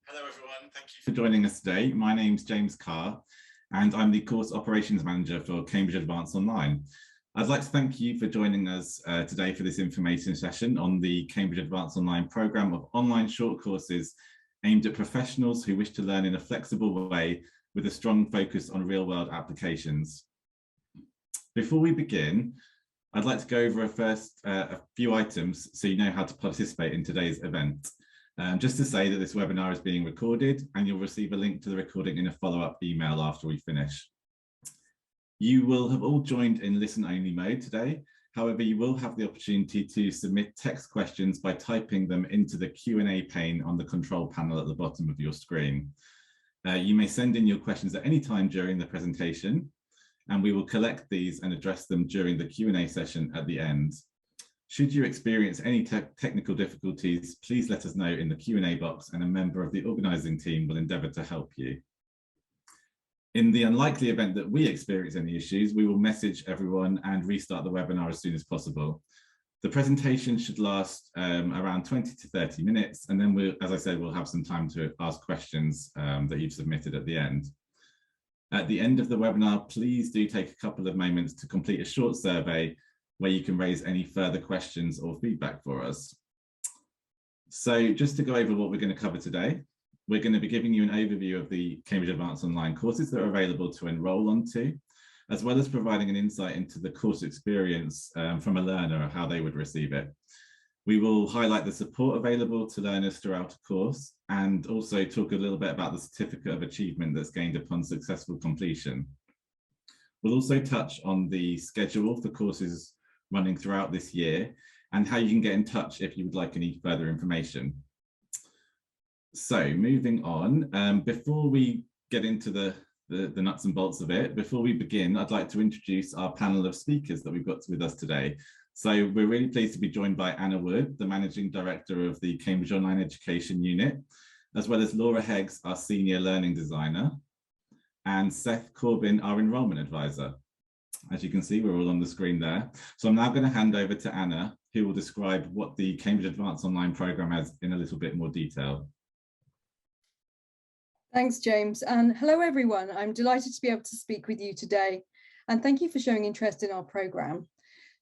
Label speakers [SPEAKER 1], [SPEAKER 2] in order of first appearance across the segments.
[SPEAKER 1] Hello everyone, thank you for joining us today. My name's James Carr and I'm the Course Operations Manager for Cambridge Advance Online. I'd like to thank you for joining us today for this information session on the Cambridge Advance Online programme of online short courses aimed at professionals who wish to learn in a flexible way with a strong focus on real-world applications. Before we begin, I'd like to go over a few items so you know how to participate in today's event. Just to say that this webinar is being recorded and you'll receive a link to the recording in a follow-up email after we finish. You will have all joined in listen-only mode today. However, you will have the opportunity to submit text questions by typing them into the Q&A pane on the control panel at the bottom of your screen. You may send in your questions at any time during the presentation, and we will collect these and address them during the Q&A session at the end. Should you experience any technical difficulties, please let us know in the Q&A box and a member of the organising team will endeavour to help you. In the unlikely event that we experience any issues, we will message everyone and restart the webinar as soon as possible. The presentation should last around 20 to 30 minutes, and then as I said, we'll have some time to ask questions that you've submitted at the end. At the end of the webinar, please do take a couple of moments to complete a short survey where you can raise any further questions or feedback for us. So just to go over what we're going to cover today, we're going to be giving you an overview of the Cambridge Advance Online courses that are available to enrol onto, as well as providing an insight into the course experience from a learner of how they would receive it. We will highlight the support available to learners throughout a course and also talk a little bit about the certificate of achievement that's gained upon successful completion. We'll also touch on the schedule for courses running throughout this year and how you can get in touch if you would like any further information. So moving on, before we get into the nuts and bolts of it, before we begin, I'd like to introduce our panel of speakers that we've got with us today. So we're really pleased to be joined by Anna Wood, the Managing Director of the Cambridge Online Education Unit, as well as Laura Heggs, our Senior Learning Designer, and Seth Corbin, our Enrolment Advisor. As you can see, we're all on the screen there. So I'm now going to hand over to Anna, who will describe what the Cambridge Advance Online programme has in a little bit more detail.
[SPEAKER 2] Thanks, James, and hello everyone. I'm delighted to be able to speak with you today, and thank you for showing interest in our programme.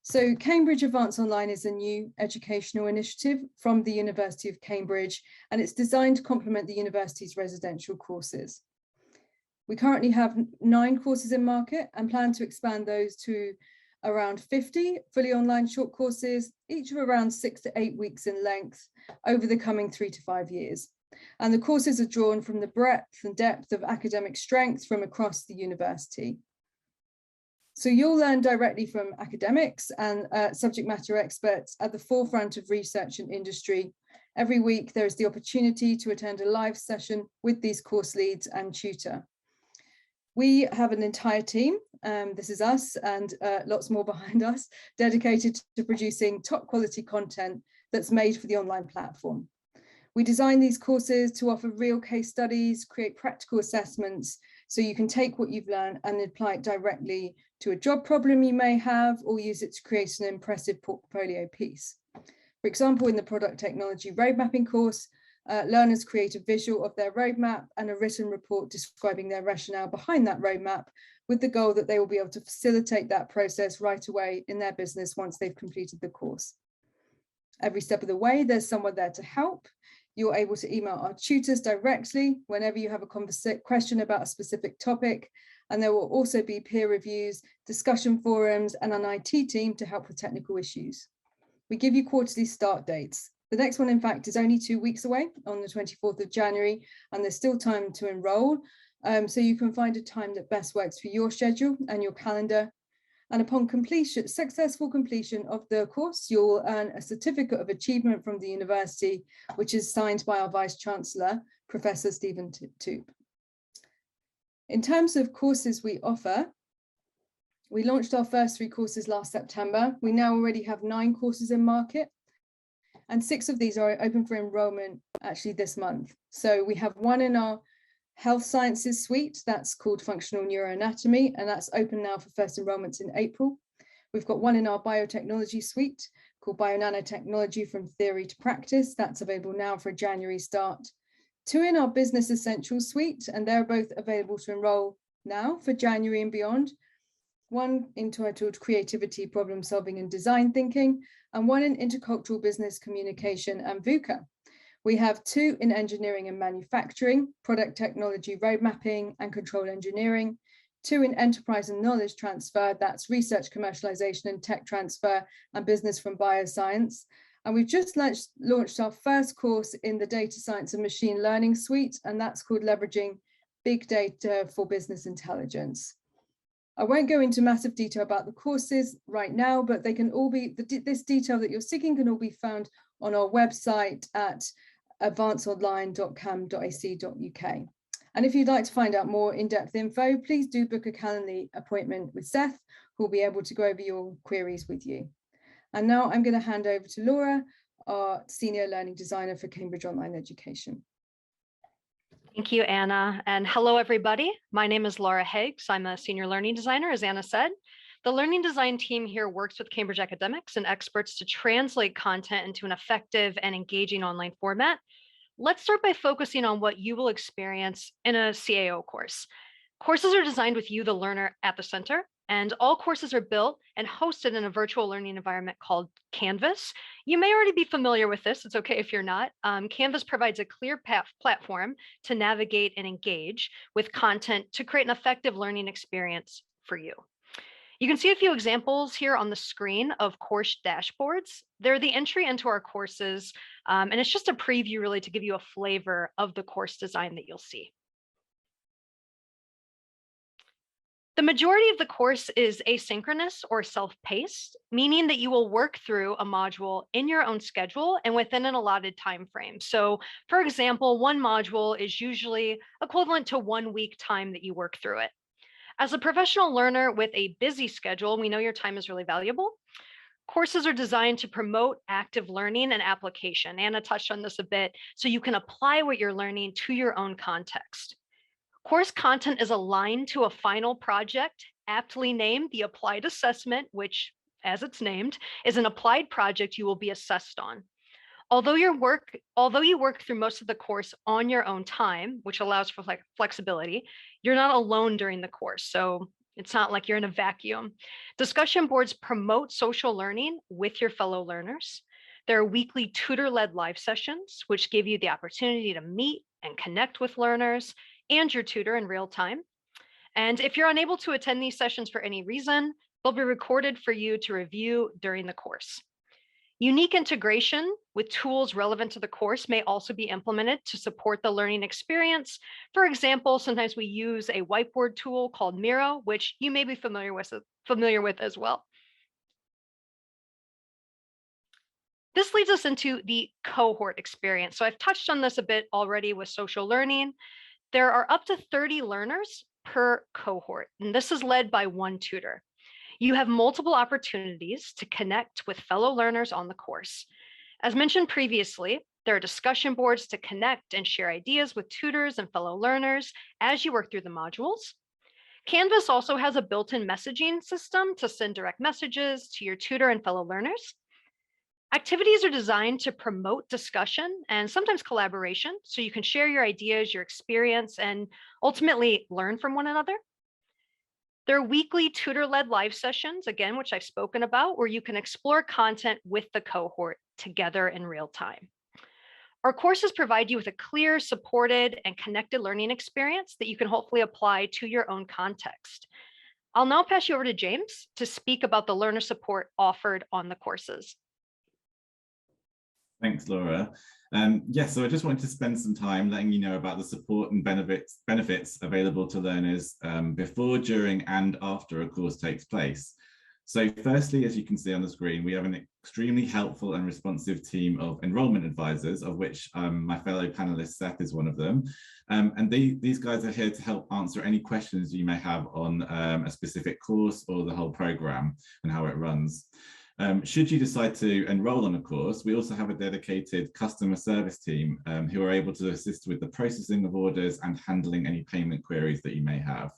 [SPEAKER 2] So Cambridge Advance Online is a new educational initiative from the University of Cambridge, and it's designed to complement the university's residential courses. We currently have 9 courses in market and plan to expand those to around 50 fully online short courses, each of around 6 to 8 weeks in length over the coming 3 to 5 years. And the courses are drawn from the breadth and depth of academic strength from across the university. So you'll learn directly from academics and subject matter experts at the forefront of research and industry. Every week, there is the opportunity to attend a live session with these course leads and tutor. We have an entire team, this is us and lots more behind us, dedicated to producing top quality content that's made for the online platform. We design these courses to offer real case studies, create practical assessments, so you can take what you've learned and apply it directly to a job problem you may have, or use it to create an impressive portfolio piece. For example, in the product technology road mapping course, learners create a visual of their roadmap and a written report describing their rationale behind that roadmap, with the goal that they will be able to facilitate that process right away in their business once they've completed the course. Every step of the way, there's someone there to help. You're able to email our tutors directly whenever you have a question about a specific topic, and there will also be peer reviews, discussion forums, and an IT team to help with technical issues. We give you quarterly start dates. The next one, in fact, is only 2 weeks away on the 24th of January, and there's still time to enrol. So you can find a time that best works for your schedule and your calendar. And upon completion, successful completion of the course, you'll earn a certificate of achievement from the university, which is signed by our Vice Chancellor, Professor Stephen Toop. In terms of courses we offer, we launched our first 3 courses last September. We now already have 9 courses in market, and 6 of these are open for enrolment actually this month. So we have one in our health sciences suite that's called functional neuroanatomy, and that's open now for first enrollments in April. We've got one in our biotechnology suite called Bio Nanotechnology from Theory to Practice. That's available now for a January start. 2 in our Business Essentials suite, and they're both available to enroll now for January and beyond. 1 entitled Creativity, Problem Solving and Design Thinking, and 1 in Intercultural Business Communication and VUCA. We have 2 in Engineering and Manufacturing, Product Technology Road Mapping and Control Engineering, 2 in Enterprise and Knowledge Transfer, that's Research Commercialization and Tech Transfer and Business from Bioscience. And we've just launched our first course in the Data Science and Machine Learning suite, and that's called Leveraging Big Data for Business Intelligence. I won't go into massive detail about the courses right now, but they can all be, this detail that you're seeking can all be found on our website at advanceonline.cam.ac.uk. And if you'd like to find out more in-depth info, please do book a Calendly appointment with Seth, who will be able to go over your queries with you. And now I'm going to hand over to Laura, our Senior Learning Designer for Cambridge Online Education.
[SPEAKER 3] Thank you, Anna. And hello, everybody. My name is Laura Higgs. I'm a Senior Learning Designer, as Anna said. The Learning Design team here works with Cambridge academics and experts to translate content into an effective and engaging online format. Let's start by focusing on what you will experience in a CAO course. Courses are designed with you, the learner, at the center, and all courses are built and hosted in a virtual learning environment called Canvas. You may already be familiar with this. It's okay if you're not. Canvas provides a clear platform to navigate and engage with content to create an effective learning experience for you. You can see a few examples here on the screen of course dashboards. They're the entry into our courses, and it's just a preview really to give you a flavor of the course design that you'll see. The majority of the course is asynchronous or self-paced, meaning that you will work through a module in your own schedule and within an allotted time frame. So, for example, one module is usually equivalent to 1 week time that you work through it. As a professional learner with a busy schedule, we know your time is really valuable. Courses are designed to promote active learning and application. Anna touched on this a bit, so you can apply what you're learning to your own context. Course content is aligned to a final project, aptly named the Applied Assessment, which, as it's named, is an applied project you will be assessed on. Although you work through most of the course on your own time, which allows for flexibility, you're not alone during the course. So it's not like you're in a vacuum. Discussion boards promote social learning with your fellow learners. There are weekly tutor-led live sessions, which give you the opportunity to meet and connect with learners and your tutor in real time. And if you're unable to attend these sessions for any reason, they'll be recorded for you to review during the course. Unique integration with tools relevant to the course may also be implemented to support the learning experience. For example, sometimes we use a whiteboard tool called Miro, which you may be familiar with as well. This leads us into the cohort experience. So I've touched on this a bit already with social learning. There are up to 30 learners per cohort, and this is led by one tutor. You have multiple opportunities to connect with fellow learners on the course. As mentioned previously, there are discussion boards to connect and share ideas with tutors and fellow learners as you work through the modules. Canvas also has a built-in messaging system to send direct messages to your tutor and fellow learners. Activities are designed to promote discussion and sometimes collaboration, so you can share your ideas, your experience, and ultimately learn from one another. There are weekly tutor-led live sessions, again, which I've spoken about, where you can explore content with the cohort together in real time. Our courses provide you with a clear, supported, and connected learning experience that you can hopefully apply to your own context. I'll now pass you over to James to speak about the learner support offered on the courses.
[SPEAKER 1] Thanks, Laura. So I just wanted to spend some time letting you know about the support and benefits available to learners before, during, and after a course takes place. So firstly, as you can see on the screen, we have an extremely helpful and responsive team of enrollment advisors, of which my fellow panelist Seth is one of them. And these guys are here to help answer any questions you may have on a specific course or the whole program and how it runs. Should you decide to enroll on a course, we also have a dedicated customer service team who are able to assist with the processing of orders and handling any payment queries that you may have.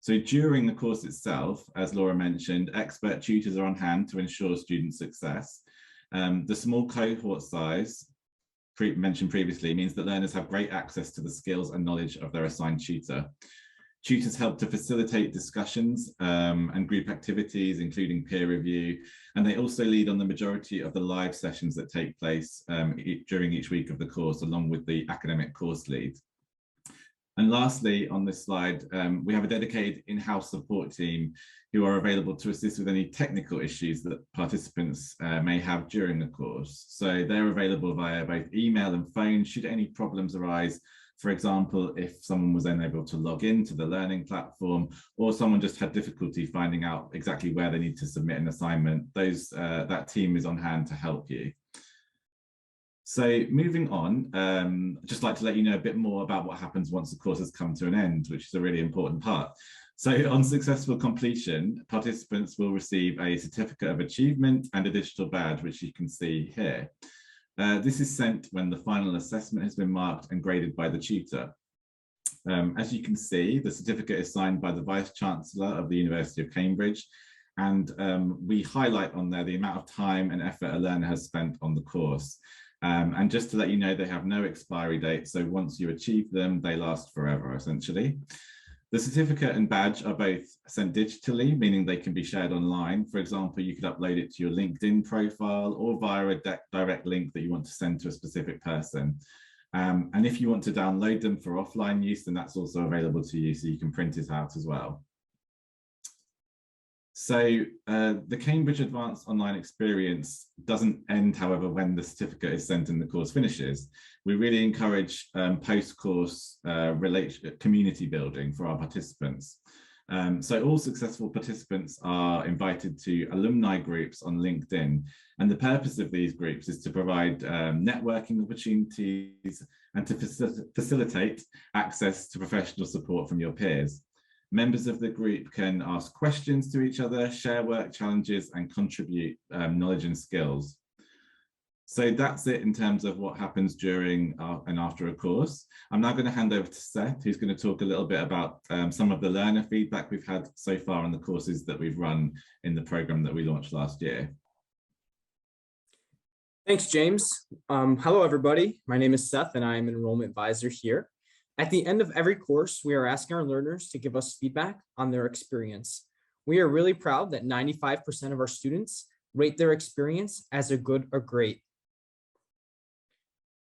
[SPEAKER 1] So during the course itself, as Laura mentioned, expert tutors are on hand to ensure student success. The small cohort size mentioned previously, means that learners have great access to the skills and knowledge of their assigned tutor. Tutors help to facilitate discussions and group activities, including peer review, and they also lead on the majority of the live sessions that take place during each week of the course, along with the academic course lead. And lastly, on this slide, we have a dedicated in-house support team who are available to assist with any technical issues that participants may have during the course. So they're available via both email and phone should any problems arise. For example, if someone was unable to log into the learning platform, or someone just had difficulty finding out exactly where they need to submit an assignment, that team is on hand to help you. So moving on, I'd just like to let you know a bit more about what happens once the course has come to an end, which is a really important part. So on successful completion, participants will receive a certificate of achievement and a digital badge, which you can see here. This is sent when the final assessment has been marked and graded by the tutor. As you can see, the certificate is signed by the Vice-Chancellor of the University of Cambridge, and we highlight on there the amount of time and effort a learner has spent on the course. And just to let you know, they have no expiry date, so once you achieve them, they last forever, essentially. The certificate and badge are both sent digitally, meaning they can be shared online. For example, you could upload it to your LinkedIn profile or via a direct link that you want to send to a specific person. And if you want to download them for offline use, then that's also available to you, so you can print it out as well. So the Cambridge Advanced Online Experience doesn't end, however, when the certificate is sent and the course finishes. We really encourage post-course community building for our participants. So all successful participants are invited to Alumni Groups on LinkedIn. And the purpose of these groups is to provide networking opportunities and to facilitate access to professional support from your peers. Members of the group can ask questions to each other, share work challenges, and contribute knowledge and skills. So that's it in terms of what happens during and after a course. I'm now going to hand over to Seth, who's going to talk a little bit about some of the learner feedback we've had so far on the courses that we've run in the program that we launched last year.
[SPEAKER 4] Thanks, James. Hello, everybody. My name is Seth, and I am an enrollment advisor here. At the end of every course, we are asking our learners to give us feedback on their experience. We are really proud that 95% of our students rate their experience as a good or great.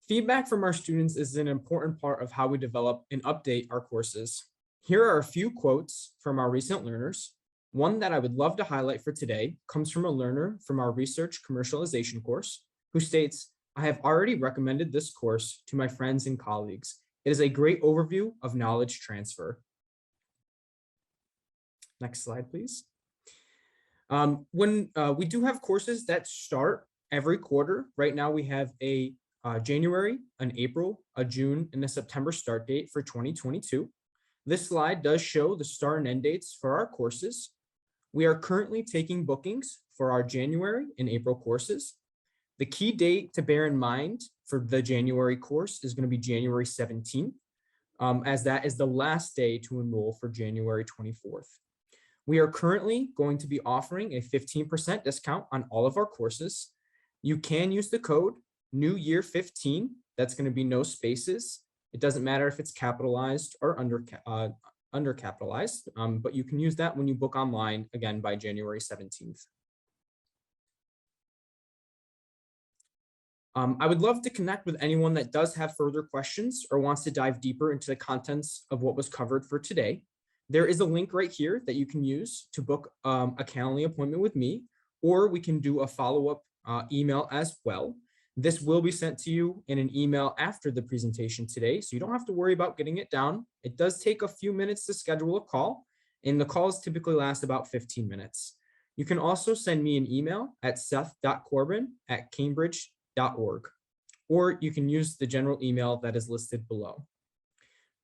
[SPEAKER 4] Feedback from our students is an important part of how we develop and update our courses. Here are a few quotes from our recent learners. One that I would love to highlight for today comes from a learner from our research commercialization course who states, "I have already recommended this course to my friends and colleagues. It is a great overview of knowledge transfer." Next slide, please. We do have courses that start every quarter. Right now we have a January, an April, a June, and a September start date for 2022. This slide does show the start and end dates for our courses. We are currently taking bookings for our January and April courses. The key date to bear in mind for the January course is going to be January 17th, as that is the last day to enroll for January 24th. We are currently going to be offering a 15% discount on all of our courses. You can use the code New Year 15. That's going to be no spaces. It doesn't matter if it's capitalized or undercapitalized, but you can use that when you book online, again, by January 17th. I would love to connect with anyone that does have further questions or wants to dive deeper into the contents of what was covered for today. There is a link right here that you can use to book a Calendly appointment with me, or we can do a follow-up email as well. This will be sent to you in an email after the presentation today, so you don't have to worry about getting it down. It does take a few minutes to schedule a call, and the calls typically last about 15 minutes. You can also send me an email at seth.corbin@cambridge.org, or you can use the general email that is listed below.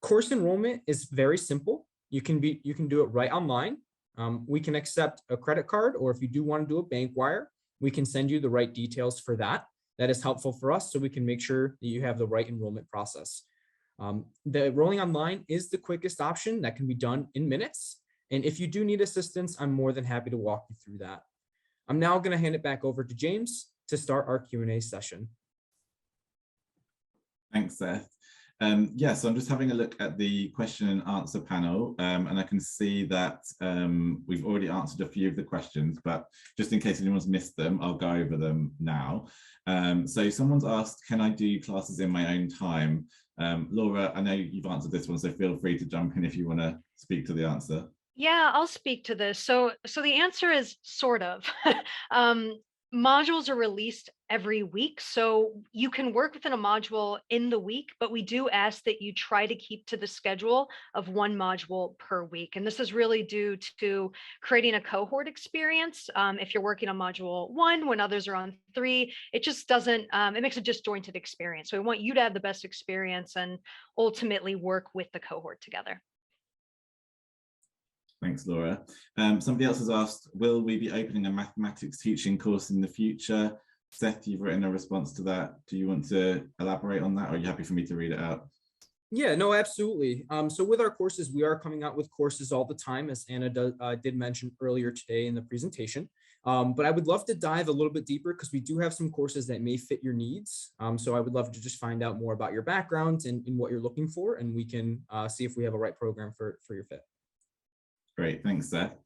[SPEAKER 4] Course enrollment is very simple. You can do it right online. We can accept a credit card, or if you do want to do a bank wire, we can send you the right details for that. That is helpful for us so we can make sure that you have the right enrollment process. The enrolling online is the quickest option that can be done in minutes. And if you do need assistance, I'm more than happy to walk you through that. I'm now going to hand it back over to James to start our Q&A session.
[SPEAKER 1] Thanks, Seth. Yeah, so I'm just having a look at the question and answer panel, and I can see that we've already answered a few of the questions, but just in case anyone's missed them, I'll go over them now. So someone's asked, can I do classes in my own time? Laura, I know you've answered this one, so feel free to jump in if you want to speak to the answer.
[SPEAKER 3] Yeah, I'll speak to this. So the answer is sort of. Modules are released every week, so you can work within a module in the week, but we do ask that you try to keep to the schedule of one module per week. And this is really due to creating a cohort experience. If you're working on module 1 when others are on 3, it just doesn't, it makes a disjointed experience. So we want you to have the best experience and ultimately work with the cohort together.
[SPEAKER 1] Thanks, Laura. Somebody else has asked, will we be opening a mathematics teaching course in the future? Seth, you've written a response to that. Do you want to elaborate on that, or are you happy for me to read it out?
[SPEAKER 4] Yeah, no, absolutely. So with our courses, we are coming out with courses all the time, as Anna did mention earlier today in the presentation. But I would love to dive a little bit deeper because we do have some courses that may fit your needs. So I would love to just find out more about your background and what you're looking for, and we can see if we have a right program for your fit.
[SPEAKER 1] Great, thanks, Seth.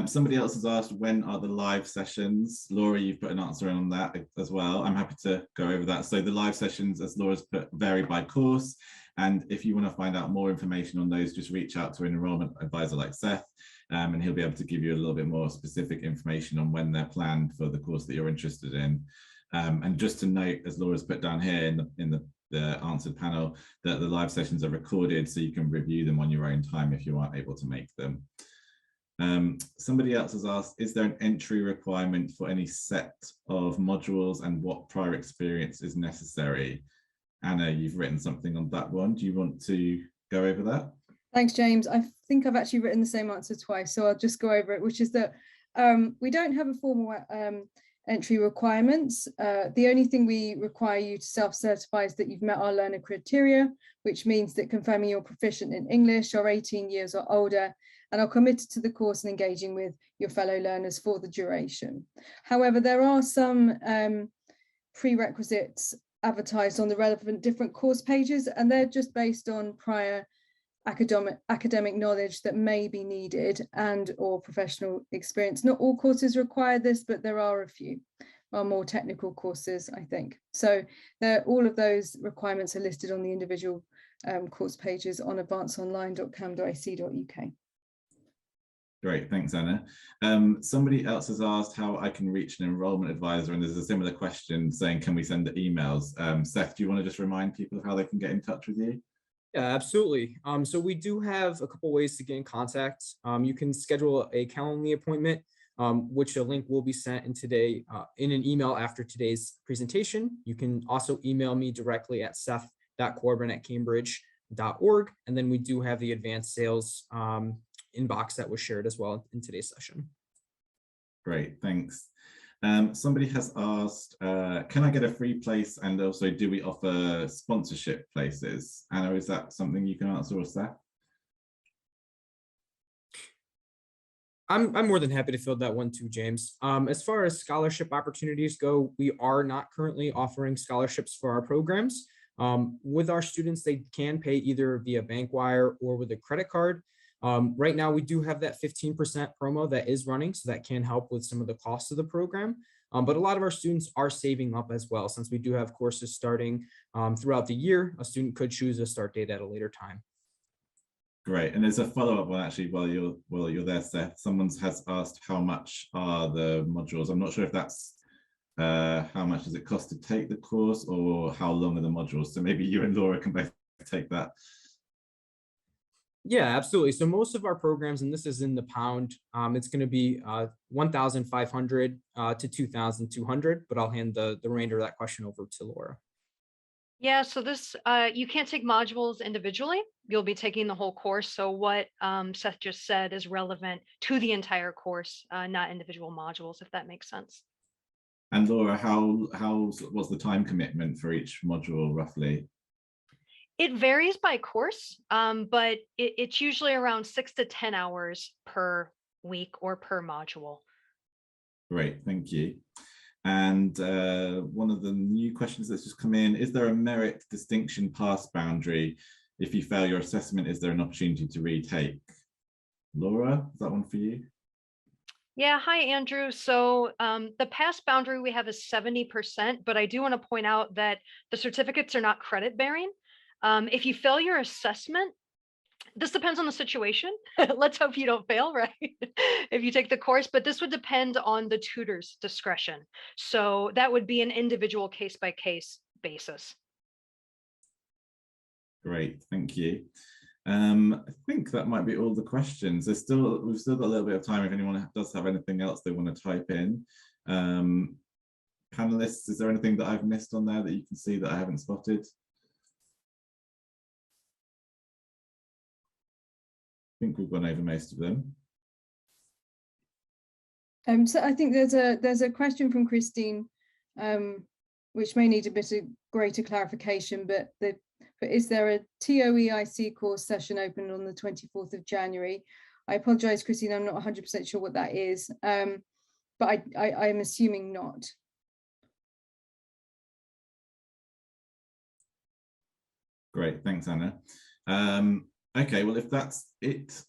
[SPEAKER 1] Somebody else has asked, when are the live sessions? Laura, you've put an answer on that as well. I'm happy to go over that. So the live sessions, as Laura's put, vary by course. And if you want to find out more information on those, just reach out to an enrollment advisor like Seth, and he'll be able to give you a little bit more specific information on when they're planned for the course that you're interested in. And just to note, as Laura's put down here in the answered panel, that the live sessions are recorded so you can review them on your own time if you aren't able to make them. Somebody else has asked, is there an entry requirement for any set of modules and what prior experience is necessary? Anna, you've written something on that one. Do you want to go over that?
[SPEAKER 2] Thanks, James. I think I've actually written the same answer twice, so I'll just go over it, which is that we don't have a formal entry requirements. The only thing we require you to self-certify is that you've met our learner criteria, which means that confirming you're proficient in English, are 18 years or older, and are committed to the course and engaging with your fellow learners for the duration. However, there are some prerequisites advertised on the relevant different course pages, and they're just based on prior academic knowledge that may be needed and or professional experience. Not all courses require this, but there are a few, more technical courses, I think. So all of those requirements are listed on the individual course pages on advanceonline.cam.ac.uk.
[SPEAKER 1] Great, thanks, Anna. Somebody else has asked how I can reach an enrollment advisor, and there's a similar question saying, can we send the emails? Seth, do you want to just remind people of how they can get in touch with you?
[SPEAKER 4] Yeah, absolutely. So we do have a couple ways to get in contact. You can schedule a Calendly appointment, which a link will be sent in an email after today's presentation. You can also email me directly at seth.corbin@cambridge.org. And then we do have the advanced sales inbox that was shared as well in today's session.
[SPEAKER 1] Great, thanks. Somebody has asked, can I get a free place, and also do we offer sponsorship places? Anna, is that something you can answer, or Seth?
[SPEAKER 4] I'm more than happy to fill that one too, James. As far as scholarship opportunities go, we are not currently offering scholarships for our programs. With our students, they can pay either via bank wire or with a credit card. Right now, we do have that 15% promo that is running, so that can help with some of the costs of the program. But a lot of our students are saving up as well. Since we do have courses starting throughout the year, a student could choose a start date at a later time.
[SPEAKER 1] Great, and there's a follow-up one actually while you're there, Seth. Someone has asked how much are the modules. I'm not sure if that's how much does it cost to take the course, or how long are the modules. So maybe you and Laura can both take that.
[SPEAKER 4] Yeah, absolutely. So most of our programs, and this is in the pound, it's going to be 1,500 to 2,200, but I'll hand the remainder of that question over to Laura.
[SPEAKER 3] Yeah, so this, you can't take modules individually. You'll be taking the whole course. So what Seth just said is relevant to the entire course, not individual modules, if that makes sense.
[SPEAKER 1] And Laura, what's the time commitment for each module roughly?
[SPEAKER 3] It varies by course, but it's usually around 6 to 10 hours per week or per module.
[SPEAKER 1] Great, thank you. And one of the new questions that's just come in, is there a merit distinction pass boundary? If you fail your assessment, is there an opportunity to retake? Laura, is that one for you?
[SPEAKER 3] Yeah, hi, Andrew. So the pass boundary we have is 70%, but I do want to point out that the certificates are not credit bearing. If you fail your assessment, this depends on the situation. Let's hope you don't fail, right? If you take the course, but this would depend on the tutor's discretion. So that would be an individual case by case basis.
[SPEAKER 1] Great, thank you. I think that might be all the questions. We've still got a little bit of time if anyone does have anything else they want to type in. Panelists, is there anything that I've missed on there that you can see that I haven't spotted? I think we've gone over most of them.
[SPEAKER 2] So I think there's a question from Christine, which may need a bit of greater clarification, but is there a TOEIC course session open on the 24th of January? I apologize, Christine, I'm not 100% sure what that is, but I'm assuming not.
[SPEAKER 1] Great, thanks, Anna. Okay, well, if that's it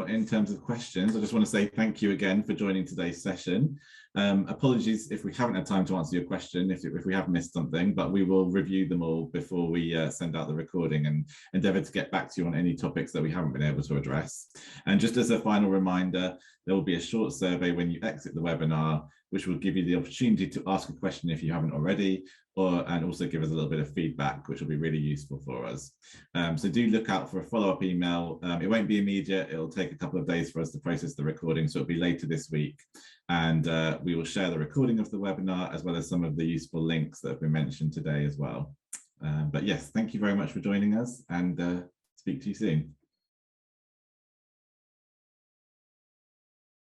[SPEAKER 1] in terms of questions, I just want to say thank you again for joining today's session. Apologies if we haven't had time to answer your question, if we have missed something, but we will review them all before we send out the recording and endeavour to get back to you on any topics that we haven't been able to address. And just as a final reminder, there will be a short survey when you exit the webinar, which will give you the opportunity to ask a question if you haven't already, and also give us a little bit of feedback, which will be really useful for us. So do look out for a follow-up email. It won't be immediate. It'll take a couple of days for us to process the recording, so it'll be later this week. And we will share the recording of the webinar as well as some of the useful links that have been mentioned today as well. But yes, thank you very much for joining us, and speak to you soon.